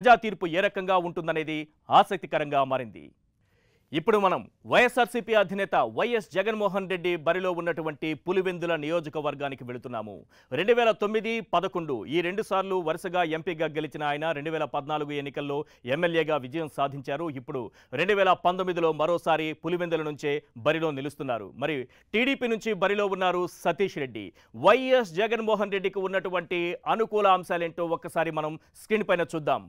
ప్రజా తీర్పు ఏ రకంగా ఉంటుందనేది ఆసక్తికరంగా మారింది. ఇప్పుడు మనం వైఎస్ఆర్సీపీ అధినేత వైఎస్ జగన్మోహన్ రెడ్డి బరిలో ఉన్నటువంటి పులివెందుల నియోజకవర్గానికి వెళుతున్నాము. 2009, 11 ఈ రెండు సార్లు వరుసగా ఎంపీగా గెలిచిన ఆయన 2014 ఎన్నికల్లో ఎమ్మెల్యేగా విజయం సాధించారు. ఇప్పుడు 2019లో మరోసారి పులివెందుల నుంచే బరిలో నిలుస్తున్నారు. మరి టీడీపీ నుంచి బరిలో ఉన్నారు సతీష్ రెడ్డి. వైఎస్ జగన్మోహన్ రెడ్డికి ఉన్నటువంటి అనుకూల అంశాలేంటో ఒక్కసారి మనం స్క్రీన్ పైన చూద్దాం.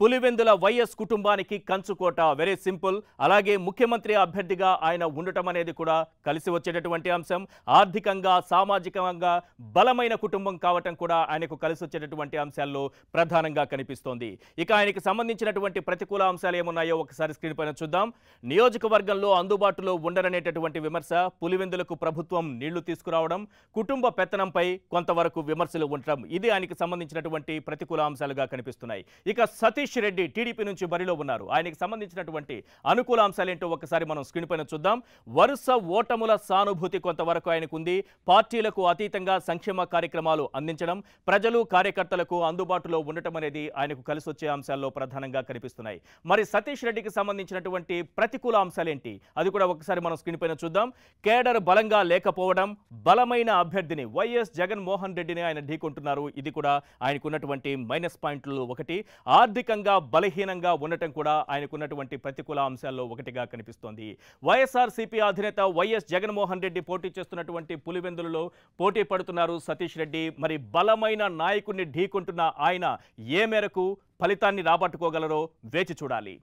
పులివెందుల వైఎస్ కుటుంబానికి కంచుకోట, వెరీ సింపుల్. అలాగే ముఖ్యమంత్రి అభ్యర్థిగా ఆయన ఉండటం అనేది కూడా కలిసి వచ్చేటటువంటి అంశం. ఆర్థికంగా, సామాజికంగా బలమైన కుటుంబం కావటం కూడా ఆయనకు కలిసి వచ్చేటటువంటి అంశాల్లో ప్రధానంగా కనిపిస్తోంది. ఇక ఆయనకి సంబంధించినటువంటి ప్రతికూల అంశాలు ఏమున్నాయో ఒకసారి స్క్రీన్ పైన చూద్దాం. నియోజకవర్గంలో అందుబాటులో ఉండరనేటటువంటి విమర్శ, పులివెందులకు ప్రభుత్వం నీళ్లు తీసుకురావడం, కుటుంబ పెత్తనంపై కొంతవరకు విమర్శలు ఉండటం, ఇది ఆయనకి సంబంధించినటువంటి ప్రతికూల అంశాలుగా కనిపిస్తున్నాయి. ఇక సతీష్ రెడ్డి టీడీపీ నుంచి బరిలో ఉన్నారు. ఆయనకి సంబంధించినటువంటి అనుకూల అంశాలేంటో ఒకసారి మనం స్క్రీన్ పైన చూద్దాం. వరుస ఓటముల సానుభూతి కొంతవరకు ఆయనకు ఉంది. పార్టీలకు అతీతంగా సంక్షేమ కార్యక్రమాలు అందించడం, ప్రజలు కార్యకర్తలకు అందుబాటులో ఉండటం అనేది ఆయనకు కలిసి వచ్చే అంశాల్లో ప్రధానంగా కనిపిస్తున్నాయి. మరి సతీష్ రెడ్డికి సంబంధించినటువంటి ప్రతికూల అంశాలేంటి, అది కూడా ఒకసారి మనం స్క్రీన్ పైన చూద్దాం. కేడర్ బలంగా లేకపోవడం, బలమైన అభ్యర్థిని వైఎస్ జగన్మోహన్ రెడ్డిని ఆయన ఢీకొంటున్నారు. ఇది కూడా ఆయనకున్నటువంటి మైనస్ పాయింట్లు ఒకటి. ఆర్థికంగా బలహీనంగా ఉండటం కూడా ఆయనకున్నటువంటి ప్రతికూల అంశాల్లో ఒకటిగా కనిపిస్తోంది. వైఎస్ఆర్సీపీ అధినేత వైఎస్ జగన్మోహన్ రెడ్డి పోటీ చేస్తున్నటువంటి పులివెందులలో పోటీ పడుతున్నారు సతీష్ రెడ్డి. మరి బలమైన నాయకుడిని ఢీకొంటున్న ఆయన ఏ మేరకు ఫలితాన్ని రాబట్టుకోగలరో వేచి చూడాలి.